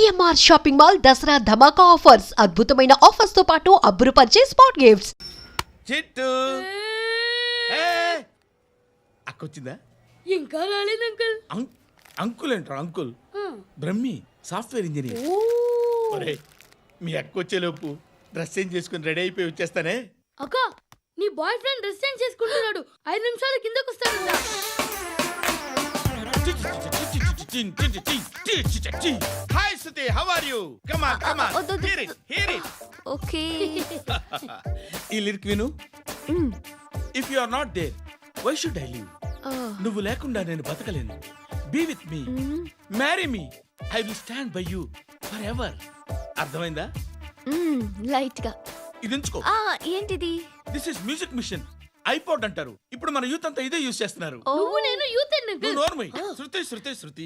CMR shopping mall Dasara ధమాకా offers. అద్భుతమైన offers తో పాటు అబ్బురుపరిచే స్పాట్ గిఫ్ట్స్. చిట్టు అక్కొచ్చిందా? ఇంకా రాలేదు అంకుల్. అంకుల్ ఏంట్రా అంకుల్? Brahmi software engineer. ఒరే మీ అక్కొచ్చేలోపు డ్రెస్ చేంజ్ చేసుకుని రెడీ అయిపోయి వచ్చేస్తానే. అక్క నీ బాయ్ ఫ్రెండ్ డ్రెస్ చేంజ్ చేసుకుంటున్నాడు, 5 నిమిషాలు కిందకు వస్తాడు. Hi Shruti, how are you? Come on come on, hear it. Okay. ఈ లిరిక్ విను. If you are not there why should I live? నువ్వు లేకుండా నేను బతకలేను. Be with me, marry me, I will stand by you forever. అర్థమైందా? Light గా. ఇది ఉంచుకో. ఏంటిది? This is music machine. IPod అంటారు. ఇప్పుడు మన యూత్ అంతా ఇదే యూస్ చేస్తున్నారు. నువ్వు నేను యూత్ అంకుల్. నోర్మై. శృతి శృతి శృతి.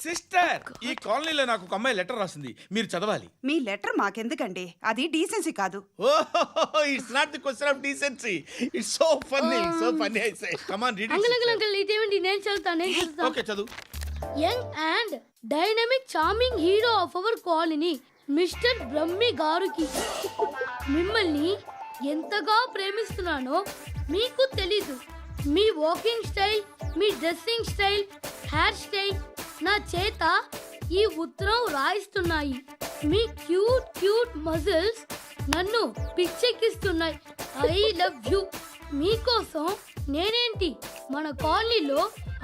సిస్టర్, ఈ కాలనీలో నాకు ఒక అమ్మాయి లెటర్ రాసింది, మీరు చదవాలి. మీ లెటర్ మాకెందుకండి, అది డీసెన్సీ కాదు. It's not the question of decency, it's so funny, so funny. I say come on read it. Uncle ఇదేంటి? నేను చదువుతాను. ఓకే చదువు. Young and dynamic charming hero of our colony mister Brahmi గారికి మిమ్మల్ని ఎంతగా ప్రేమిస్తున్నానో మీకు తెలీదు. మీ వాకింగ్ స్టైల్, మీ డ్రెస్సింగ్ స్టైల్, హెయిర్ స్టైల్ నా చేత ఈ ఉత్తరం రాయిస్తున్నాయి. మీ క్యూట్ క్యూట్ మజిల్స్ నన్ను పిచ్చెక్కిస్తున్నాయి. I love you. మీకోసం నేనేంటి, మన కాలనీలో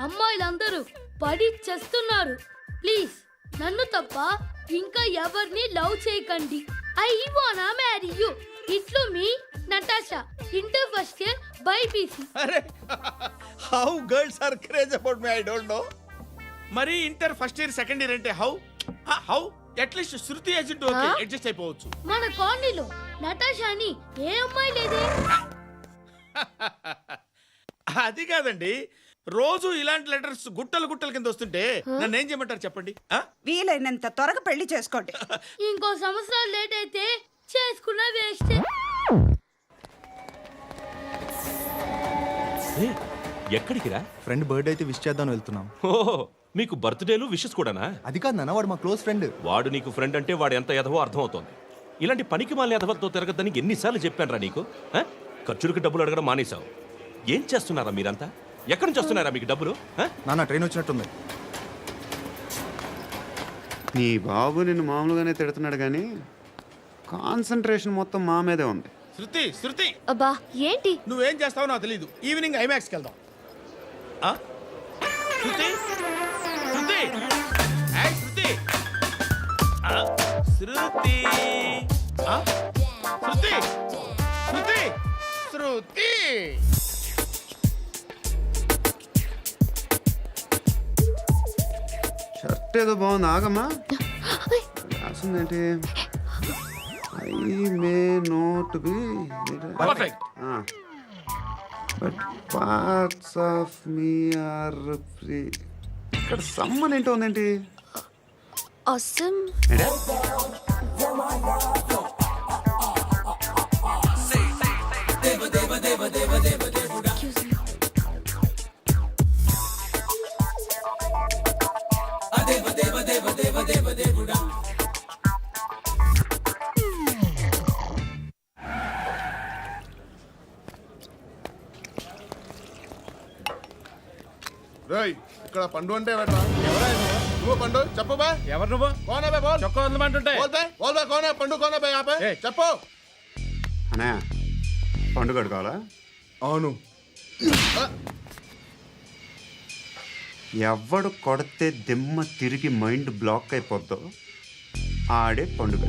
అమ్మాయిలందరూ పడి చేస్తున్నారు. ప్లీజ్ నన్ను తప్ప ఇంకా ఎవరిని లవ్ చేయకండి. ఐ వానా మ్యారీ యూ. ఇట్లు మీ Natasha, inter first year BiPC. అరే how girls are craze about me, I don't know. మరి inter first year second year అంటే how how at least Shruti agent okay adjust అయిపోవచ్చు. మన కాలనీలో నటాషాని ఏ అమ్మాయి లేదే. అది కాదండి, రోజు ఇలాంటి లెటర్స్ గుట్టలు గుట్టల కింద వస్తుంటే నన్ను ఏం చేయమంటారు చెప్పండి? వీలైనంత త్వరగా పెళ్లి చేసుకోండి. ఇంకో సంవత్సరాలు లేట్ అయితే చేసుకున్న వేస్ట్. ఎక్కడికి రా? ఫ్రెండ్ బర్త్డే అయితే విష్ చేద్దాం వెళ్తున్నాం. ఓహో, మీకు బర్త్డేలు విషెస్ కూడానా? అది కాదు నాన్న, వాడు మా క్లోజ్ ఫ్రెండ్. వాడు నీకు ఫ్రెండ్ అంటే వాడు ఎంత ఎదవో అర్థమవుతోంది. ఇలాంటి పనికి మాలిన ఎదవతో తిరగద్దని ఎన్నిసార్లు చెప్పానురా నీకు? ఖర్చులకు డబ్బులు అడగడం మానేశావు. ఏం చేస్తున్నారా మీరంతా? ఎక్కడి నుంచి వస్తున్నారా మీకు డబ్బులు? నాన్న ట్రైన్ వచ్చినట్టుంది. నీ బాబు నిన్ను మామూలుగానే తిడుతున్నాడు కానీ కాన్సన్ట్రేషన్ మొత్తం మా మీదే ఉంది. శృతి శృతి, అబ్బా ఏంటి? నువ్వేం చేస్తావో నాకు తెలీదు. ఈవినింగ్ ఐమాక్స్కి వెళ్దాం. శృతి శృతి శృతి శృతి శృతి శృతి శృతి. షర్ట్ ఏదో బాగుంది, ఆగమ్మా. రాసిందేంటి? I may not be perfect. But parts of me are free. ఇక్కడ సమ్మన్ ఏంటో ఉందేంటి? awesome. రేయ్, ఇక్కడ పండు అంటే ఎవరా? నువ్వు పండు చెప్పు బా. ఎవరు నువ్వు? కోనే బే బోల్. చొక్కా వదలమంటుంటే బోల్ బే కోనే పండు కోనే బే ఆపే చెప్పు. అనే పండుగ కావాలా? అవును. ఎవడు కొడితే దిమ్మ తిరిగి మైండ్ బ్లాక్ అయిపోద్దో ఆడే పండుగ.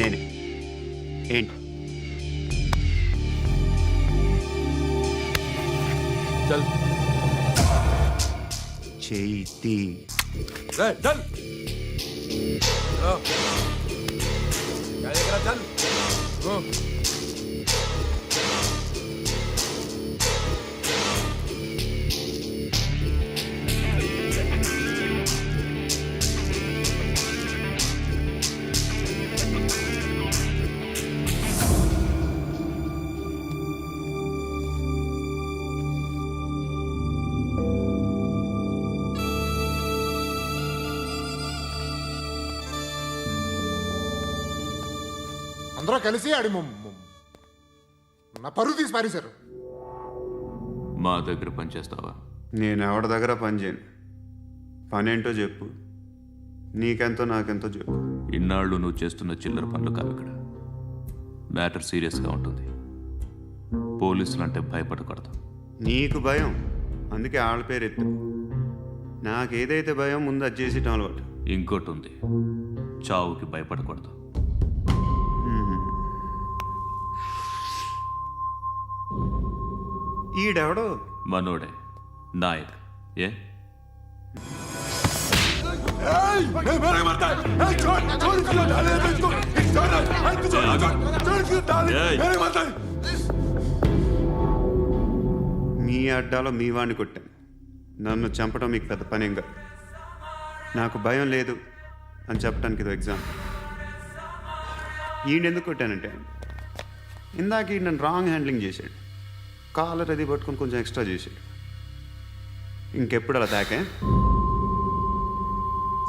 నేనే. ఏంటి? చేతి అందరూ కలిసి ఆడి నా పరువు తీసి పారేశారు. మా దగ్గర పనిచేస్తావా? నేను ఎవరి దగ్గర పని చేయను. పనేంటో చెప్పు, నీకెంతో నాకెంతో చెప్పు. ఇన్నాళ్ళు నువ్వు చేస్తున్న చిల్లర పనులు కావు ఇక్కడ. మ్యాటర్ సీరియస్గా ఉంటుంది. పోలీసులు అంటే భయపడకూడదు. నీకు భయం, అందుకే ఆళ్ళ పేరు ఎత్తు. నాకేదైతే భయం ముందు అది చేసేటం అలవాటు. ఇంకోటి ఉంది, చావుకి భయపడకూడదు. ఈడెవడో మనోడే నాయక్. ఏ మీ అడ్డాలో మీ వాడిని కొట్టాను. నన్ను చంపడం మీకు పెద్ద పనేం కాదు. నాకు భయం లేదు అని చెప్పడానికి ఇది ఎగ్జాంపుల్. ఈయనెందుకు కొట్టానంటే, ఇందాక ఈయన నన్ను రాంగ్ హ్యాండ్లింగ్ చేశాడు. కాలర్ అది పట్టుకొని కొంచెం ఎక్స్ట్రా చేశాడు. ఇంకెప్పుడు అలా తాకే.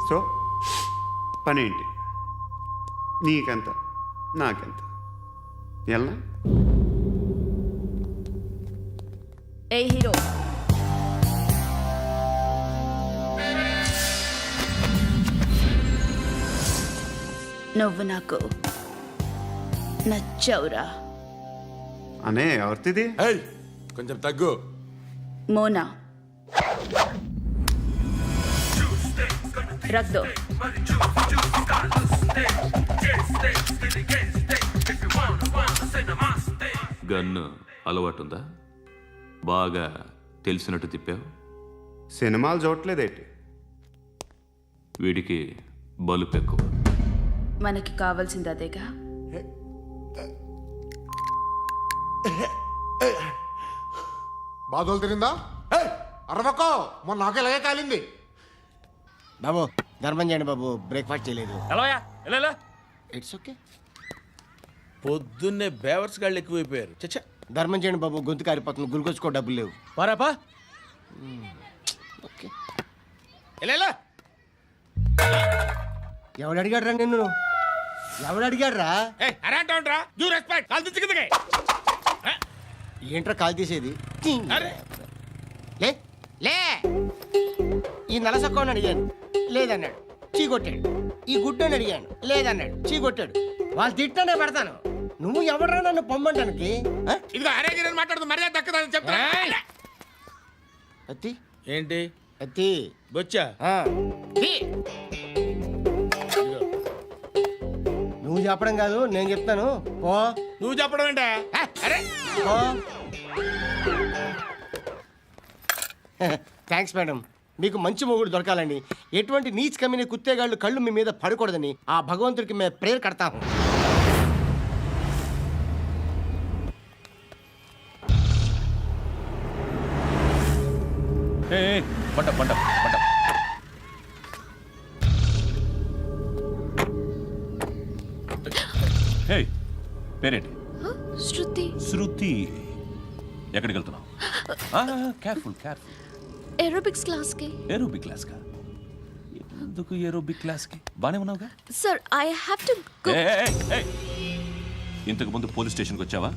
సో పనేంటి, నీకెంత నాకెంత ఎలా? ఏ హీరో, నువ్వు నాకు నచ్చవురా. అనే ఎవరిది? కొంచెం తగ్గు. మోనా రక్ దో. గన్ను అలవాటుందా? బాగా తెలిసినట్టు తిప్పావు. సినిమాలు చూడట్లేదేంటి? వీడికి బలుపు ఎక్కువ. మనకి కావాల్సింది అదేగా. బాధలు తిరిందా? అరవకో, మొన్న నాకు ఇలాగే కాలింది. బాబు ధర్మం చేయండి బాబు, బ్రేక్ఫాస్ట్ చేయలేదు. It's okay. పొద్దున్నే బేవర్స్ గాళ్ళు ఎక్కువైపోయారు. చచ్చా, ధర్మం చేయండి బాబు, గొంతు కారిపోతుంది, గురికొచ్చుకో డబ్బులు లేవు. పారాపా. ఓకే. ఎలా ఎవడు అడిగాడు రా నిన్ను? ఎవడు అడిగాడు రా? ఏంట్రా కాల్ తీసేది? లే లే. ఈ నలసక్కని అడిగాను, లేదన్నాడు, చీ కొట్టాడు. ఈ గుడ్డని అడిగాను, లేదన్నాడు, చీ కొట్టాడు. వాళ్ళు తిట్టానే పెడతాను. నువ్వు ఎవడరా నన్ను పొమ్మంటానికి? అత్తి ఏంటి అత్తి బొచ్చా? ఆ. తీ. నువ్వు చెప్పడం కాదు, నేను చెప్తాను. పో. నువ్వు చెప్పడం ఏంటా? పో. Thanks madam. మీకు మంచి మొగుడు దొరకాలని, ఎటువంటి నీచ్ కమ్మిన కుత్తేగాళ్ళు కళ్ళు మీ మీద పడకూడదని ఆ భగవంతుడికి మేము ప్రేయర్ కడతాము. పేరేంటి? శృతి. శృతి. ఎక్కడికి వెళ్తున్నావు? Careful careful. ఏరోబిక్స్ క్లాస్ కి. ఏరోబిక్ క్లాస్ కా? ఎందుకు ఏరోబిక్ క్లాస్ కి? బానే ఉన్నావుగా? Sir I have to go. ఇంతకు ముందు పోలీస్ స్టేషన్కి వచ్చావా?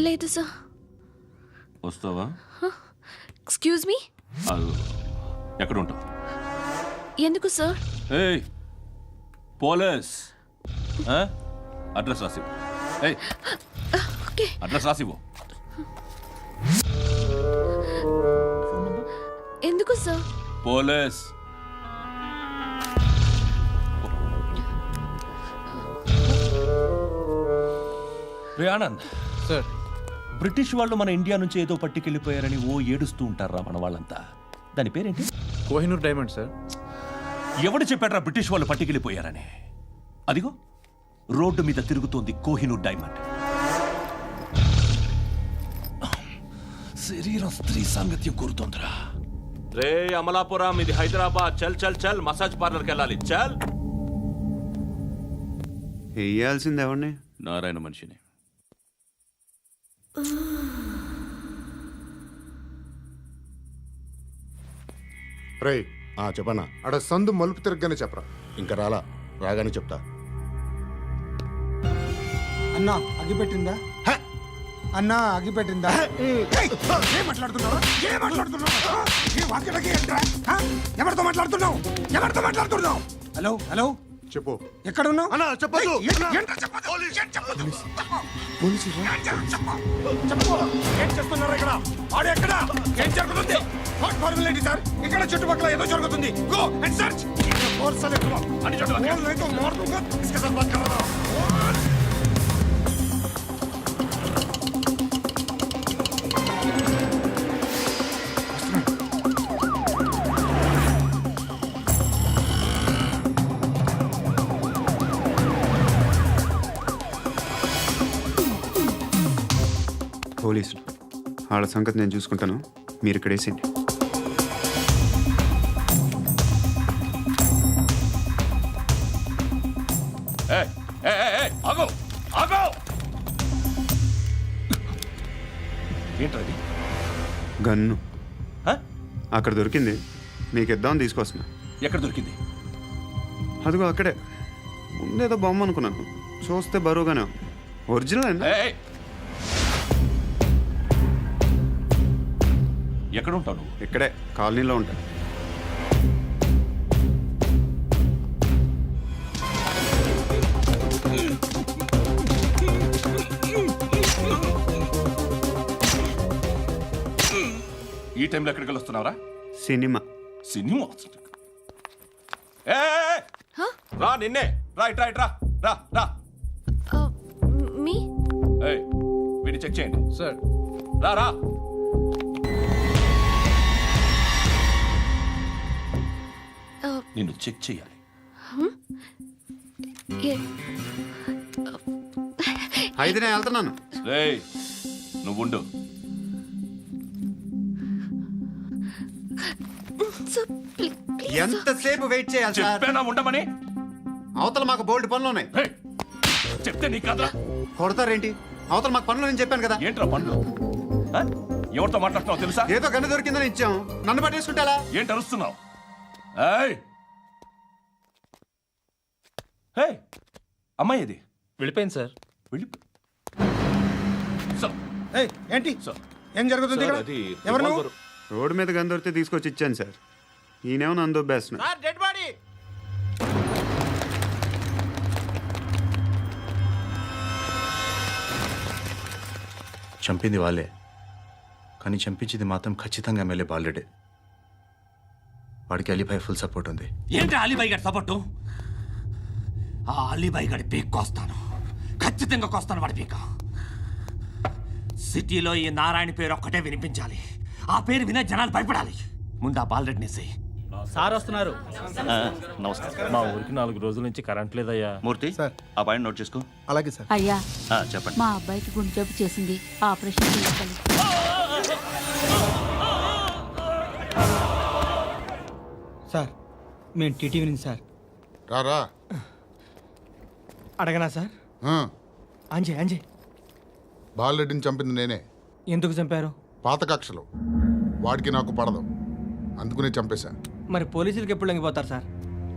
లేదు సార్. వస్తావా? Excuse me. ఎక్కడ ఉంటావు? ఎందుకు సార్? పోలీస్ అడ్రస్ రాసివ్వు. ఓకే. అడ్రస్ రాసివ్వు. ఎందుకు సార్? పోలీస్. రే ఆనంద్ సార్. బ్రిటిష్ వాళ్ళు మన ఇండియా నుంచి ఏదో పట్టుకెళ్ళిపోయారని ఓ ఏడుస్తూ ఉంటారా మన వాళ్ళంతా. దాని పేరేంటి? Kohinoor diamond sir. ఎవడు చెప్పాడ్రా బ్రిటిష్ వాళ్ళు పట్టుకెళ్ళిపోయారని? అదిగో రోడ్డు మీద తిరుగుతోంది కోహినూర్ డైమండ్. శరీరం స్త్రీ సాంగత్యం కోరుతోందిరా. రే అమలాపురం, ఇది హైదరాబాద్. చల్ చల్ చల్, మసాజ్ పార్లర్కి వెళ్ళాలి. చల్. వేయాల్సింది ఎవరిని? నారాయణ మనిషిని. రే చెప్పనా, అడ సందు మలుపు తిరగగానే చెప్పరా. ఇంకా రాలా, రాగానే చెప్తా. అన్నా అగిపెట్టిందా అన్నా అగిపెట్టిందా ఏం మాట్లాడుతున్నావు ఈ వాక్యలకి ఏంట్రా? ఎవరితో మాట్లాడుతున్నావు హలో హలో చెప్పు ఎక్కడ ఉన్నావు అన్నా చెప్పదు చెప్పు ఏం చేస్తున్నారు ఇక్కడ వాడు ఎక్కడ ఏం జరుగుతుంది వాట్ ఫార్ములేంటి సార్ ఇక్కడ చుట్టుపక్కల ఏదో జరుగుతుంది గో అండ్ సర్చ్ ఫోర్స్ ఎక్కడ అని చెప్పు మారుతుంగా इसके साथ बात कर रहा हूं పోలీసులు వాళ్ళ సంగతి నేను చూసుకుంటాను, మీరు ఇక్కడ వేసేయండి. ఆగో ఆగో ఏంటది? గన్ను అక్కడ దొరికింది, మీకు ఇద్దామని తీసుకొస్తున్నా. ఎక్కడ దొరికింది? అదిగో అక్కడే ముందేదో బొమ్మ అనుకున్నాను, చూస్తే బరువుగానే ఉంది. ఒరిజినల్ అండి. ఎక్కడ ఉంటావు నువ్వు? ఇక్కడే కాలనీలో ఉంటా. ఈ టైంలో ఎక్కడికి వస్తున్నావురా? సినిమా సినిమా రా, నిన్నే రా, ఇట్రా ఇట్రా, రా రా. మీ వీడిని చెక్ చేయండి సార్. రా రా. నిన్ను చెక్ చేయాలి. అయితే నేను వెళ్తున్నాను. రేయ్ నువ్వుండు. ఎంతసేపు వెయిట్ చేయాలి సార్? చెప్పేనా ఉండమని? అవతల మాకు బోల్డ్ పనులు ఉన్నాయి. రేయ్, చెప్తే నీకు కదరా? కొడతారేంటి? అవతల మాకు పనులు నేను చెప్పాను కదా. ఏంట్రా పండ్లు? ఎవరితో మాట్లాడుతున్నావు తెలుసా? ఏదో గన్ను దొరికిందని ఇచ్చాం, నన్ను పట్టేసుకుంటా. ఏంటి అరుస్తున్నావు? అమ్మాయి ఇది వెళ్ళిపోయింది సార్. వెళ్ళి ఏంటి సార్, ఏం జరుగుతుంది ఇక్కడ? ఎవరు నువ్వు? రోడ్డు మీద గన్ను దొరికితే తీసుకొచ్చి ఇచ్చాను సార్. ఈయనేమో నన్ను దొబ్బేస్తున్నా. Dead body. చంపింది వాళ్ళే, కానీ చంపించింది మాత్రం ఖచ్చితంగా ఎమ్మెల్యే బాలుడే. వాడికి అలీభాయ్ ఫుల్ సపోర్ట్ ఉంది. ఏంటి అలీబాయి గారి సపోర్టు? ఆ అలీబాయి గారి పీక్ కోస్తాను, ఖచ్చితంగా కోస్తాను వాడి పీక. సిటీలో ఈ నారాయణ పేరు ఒక్కటే వినిపించాలి. ఆ పేరు వినే జనాలు భయపడాలి. ముందు ఆ బాలరెడ్డి నేసి సార్ వస్తున్నారు. నమస్కారం. మా ఊరికి 4 రోజుల నుంచి కరెంట్ లేదయ్యా. మూర్తి సార్. ఆ పాయింట్ నోట్ చేసుకో. అలాగే సార్. అయ్యా చెప్పండి. మా అబ్బాయికి గుండె జబ్బు చేసింది, ఆపరేషన్ చేయాలి. సార్ మేము టీటీవీ నుంచి సార్. రారా అడగనా సార్? అంజే బాలరెడ్డిని చంపింది నేనే. ఎందుకు చంపారు? పాత కక్షలు, వాడికి నాకు పడదు, అందుకునే చంపేశా. మరి పోలీసులకి ఎప్పుడు లొంగిపోతారు సార్?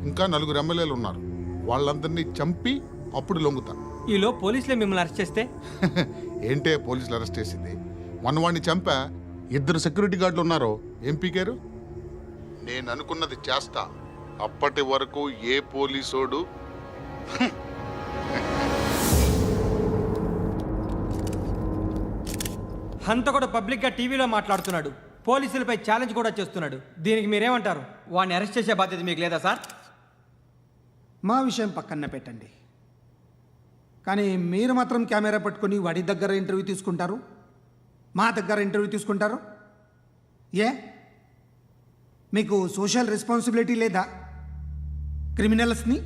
ఇంకా 4 ఎమ్మెల్యేలు ఉన్నారు, వాళ్ళందరినీ చంపి అప్పుడు లొంగుతా. ఈలో పోలీసులే మిమ్మల్ని అరెస్ట్ చేస్తే? ఏంటే పోలీసులు అరెస్ట్ చేసింది? మొన్న వాడిని చంపా, 2 సెక్యూరిటీ గార్డులు ఉన్నారు, ఏం పీకారు? నేను అనుకున్నది చేస్తా, అప్పటి వరకు ఏ పోలీసోడు హంత కూడా పబ్లిక్గా టీవీలో మాట్లాడుతున్నాడు, పోలీసులపై ఛాలెంజ్ కూడా చేస్తున్నాడు. దీనికి మీరేమంటారు? వాడిని అరెస్ట్ చేసే బాధ్యత మీకు లేదా సార్? మా విషయం పక్కన పెట్టండి, కానీ మీరు మాత్రం కెమెరా పట్టుకొని వాడి దగ్గర ఇంటర్వ్యూ తీసుకుంటారు, మా దగ్గర ఇంటర్వ్యూ తీసుకుంటారు. ఏ మీకు సోషల్ రెస్పాన్సిబిలిటీ లేదా? క్రిమినల్స్ని,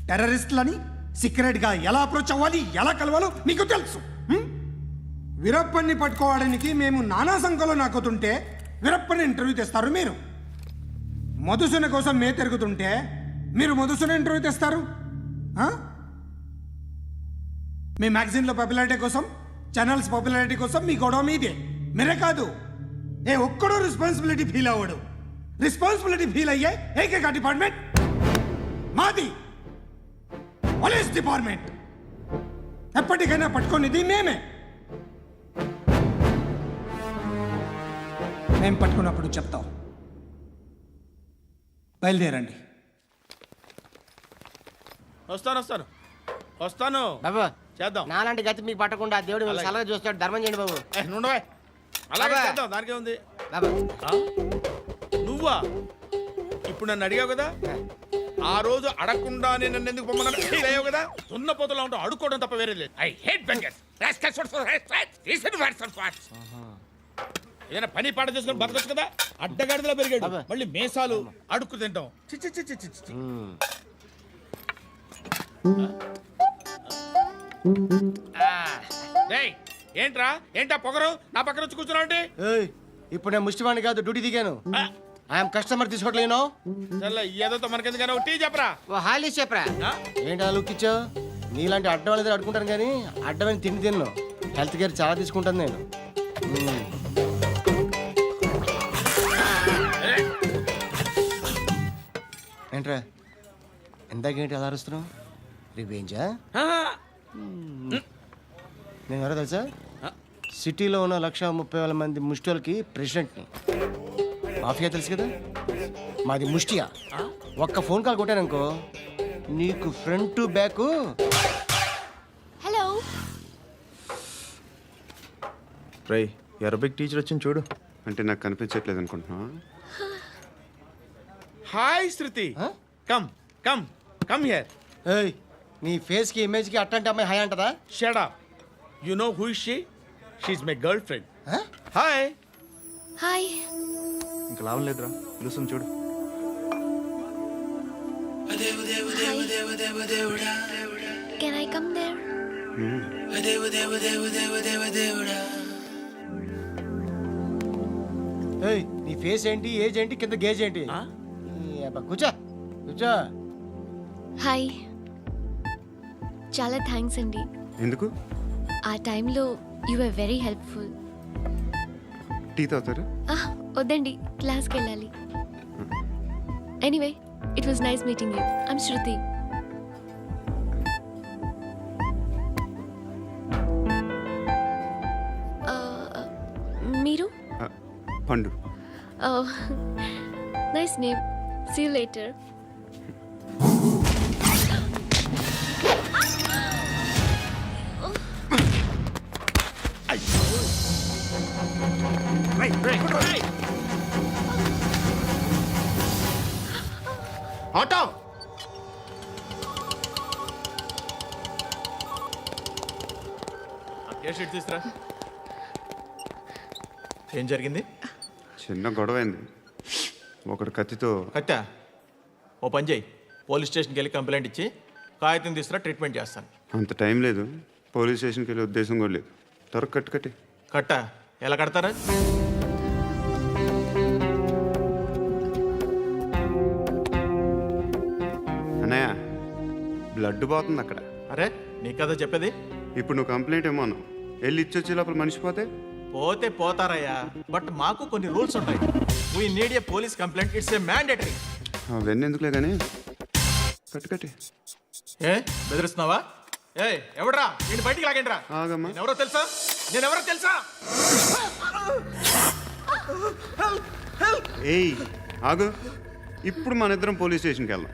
టెర్రరిస్టులని సీక్రెట్గా ఎలా అప్రోచ్ అవ్వాలి, ఎలా కలవాలో మీకు తెలుసు. వీరప్పన్ని పట్టుకోవడానికి మేము నానా సంఖ్యలో నాకుతుంటే వీరప్పని ఇంటర్వ్యూ తెస్తారు మీరు. మధుసూన కోసం మే తిరుగుతుంటే మీరు మధుసూన ఇంటర్వ్యూ తెస్తారు. మీ మ్యాగజైన్లో పాపులారిటీ కోసం, ఛానల్స్ పాపులారిటీ కోసం మీ గొడవ మీదే. మీరే కాదు, ఏ ఒక్కడో రెస్పాన్సిబిలిటీ ఫీల్ అవ్వడు. రెస్పాన్సిబిలిటీ ఫీల్ అయ్యే ఏకైక డిపార్ట్మెంట్ మాది, పోలీస్ డిపార్ట్మెంట్. ఎప్పటికైనా పట్టుకునేది మేమే. మేము పట్టుకున్నప్పుడు చెప్తాం. బయలుదేరండి. వస్తాను బాబు చేద్దాం. నాలాంటి గతి మీకు పట్టకుండా దేవుడు మిమ్మల్ని సలహా చూస్తాడు. ధర్మం చేయండి బాబు. నుండవే అలాగే అబ్బా. చేద్దాం, దానికే ఉంది. బాబు నువ్వా ఇప్పుడు నన్ను అడిగావు కదా, ఆ రోజు అడగకుండా నేను నన్ను ఎందుకు పొమ్మన్నా ఫీల్ అయ్యావు కదా. సున్న పోతలో ఉంటావు, అడుక్కోవడం తప్ప వేరే లేదు. I hate bangers. ఏదైనా పని పాట చేసుకుని బతకొచ్చు కదా. అడ్డగాడిదలో పెరిగాడు, మళ్ళీ మేసాలు అడుక్కు తింటాం. చి చి చి చి చి చి. డేయ్, ఏంటా పొగరు నా పక్కన వచ్చి కూర్చున్నావు అంటే? ఏయ్, ఇప్పుడు నేను ముష్టివాణి కాదు, డ్యూటీ దిగాను. ఐఎమ్ కస్టమర్ తీసుకోవట్లేను. ఏదో మనకెందుకైనా టీ చెప్పరా. ఓ హాలీస్ చెప్పరా. ఏంటి లుక్ ఇచ్చావు? నీలాంటి అడ్డం వాళ్ళ దగ్గర అడుకుంటాను కానీ అడ్డమైన తిండి తిన్ను. హెల్త్ కేర్ చాలా తీసుకుంటాను నేను. ఏంట్రా ఎందాకేంటి అలా అరుస్తున్నావు? రివేంజా? నేను ఎవరో తెలుసా? సిటీలో ఉన్న 130,000 మంది ముష్టిలకి ప్రెసిడెంట్ని. మాఫియా తెలుసు కదా, మాది ముష్టియా. ఒక్క ఫోన్ కాల్ కొట్టాననుకో నీకు ఫ్రంట్ టు బ్యాక్. హలో. రై అరబిక్ టీచర్ వచ్చింది చూడు. అంటే నాకు కనిపించట్లేదు అనుకుంటున్నా. Hi Shruti, come come come here. ఏయ్, నీ ఫేస్ కి ఇమేజ్ కి అట్లాంటి అమ్మాయి హాయ్ అంటదా? Shut up. You know who is she? She is my girl friend. Hi. Hi. ఇంకా లాభం లేదురా, పిలుస్తుంది చూడు. Can I come there? ఏయ్, నీ ఫేస్ ఏంటి, ఏజ్ ఏంటి, కింద గేజ్ ఏంటి? ఈ అబ్బా, కూర్చో కూర్చో. హాయ్. చాలా థ్యాంక్స్ అండి. ఎందుకు? ఆ టైంలో you are very helpful. Tea తాగుతారా? వద్దండి, క్లాస్కి వెళ్ళాలి. Anyway, it was nice meeting you. I'm Shruti. మీరు? Pandu. Nice name. See you later. Auto. తీసురా. ఏం జరిగింది? చిన్న గొడవ అయింది. ఒకడు కత్తితో. కట్టా? ఓ పని చేయి, పోలీస్ స్టేషన్కి వెళ్ళి కంప్లైంట్ ఇచ్చి కాగితం తీసుకురా, ట్రీట్మెంట్ చేస్తాను. అంత టైం లేదు, పోలీస్ స్టేషన్కి వెళ్ళే ఉద్దేశం కూడా లేదు. త్వరగా కట్టి. కట్టా? ఎలా కడతారా? అన్నయ్య, బ్లడ్ పోతుంది అక్కడ. అరే నీ కదా చెప్పేది. ఇప్పుడు నువ్వు కంప్లైంట్ ఏమో అన్నావు, వెళ్ళి ఇచ్చొచ్చే లోపల మనిషి పోతే? పోతే పోతారయ్యా, బట్ మాకు కొన్ని రూల్స్ ఉంటాయి. We need a police complaint, it's a mandatory. అవన్నీ ఎందుకులే కానీ కట్టి. ఏ బెదిరిస్తున్నావా? ఏ ఎవడ్రా నేను బయటికి లాగండిరా. ఆగమ్మా. ఎవరో తెలుసా? నేనెవరో తెలుసా? ఏయ్ ఆగు. ఇప్పుడు మన ఇద్దరం పోలీస్ స్టేషన్కి వెళ్దాం.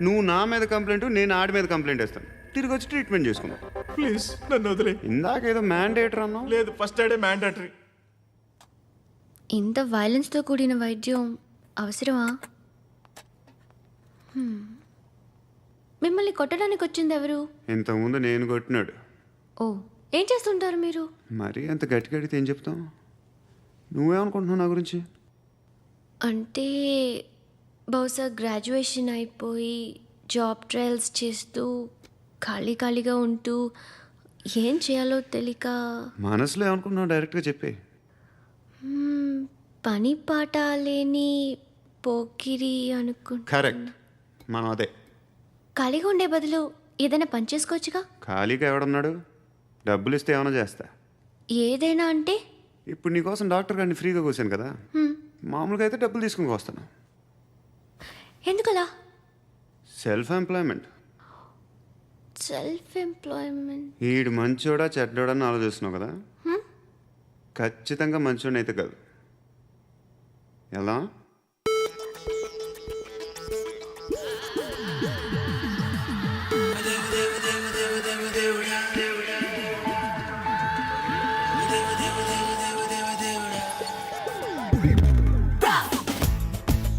నువ్వు నా మీద కంప్లైంట్, నేను ఆడి మీద కంప్లైంట్ వేస్తాను. తిరిగి వచ్చి ట్రీట్మెంట్ చేసుకుందాం. ప్లీజ్ నన్ను వదిలే. ఇందాకేదో మ్యాండేటర్ అన్నావు. లేదు, ఫస్ట్ ఎయిడే మ్యాండేటరీ. ఇంత వైలెన్స్తో కూడిన వైద్యం అవసరమా? మిమ్మల్ని కొట్టడానికి వచ్చింది ఎవరు? ఇంతకుముందు నేను కొట్టినాడు. ఓ, ఏం చేస్తుంటారు మీరు? మరీ అంత గట్టి అడిగితే ఏం చెప్తాం? నువ్వేమనుకుంటున్నావు నా గురించి? అంటే బహుశా గ్రాడ్యుయేషన్ అయిపోయి జాబ్ ట్రయల్స్ చేస్తూ ఖాళీగా ఉంటూ ఏం చేయాలో తెలియక. మనసులో ఏమనుకుంటున్నావు డైరెక్ట్గా చెప్పే. పని పాట లేని పోకిరి అనుకుంటా. కరెక్ట్, మనం అదే. ఖాళీగా ఉండే బదులు ఏదైనా పని చేసుకోవచ్చుగా. ఖాళీగా ఎవడున్నాడు? డబ్బులు ఇస్తే ఏమైనా చేస్తా. ఏదైనా అంటే? ఇప్పుడు నీకోసం డాక్టర్ గారిని ఫ్రీగా కూర్చాను కదా, మామూలుగా అయితే డబ్బులు తీసుకుని వస్తాను. ఎందుకలా? Self employment. Self employment. ఈడు మంచోడా చెడ్డోడా అని ఆలోచిస్తున్నావు కదా ఖచ్చితంగా మంచోడని అయితే కాదు ఎలా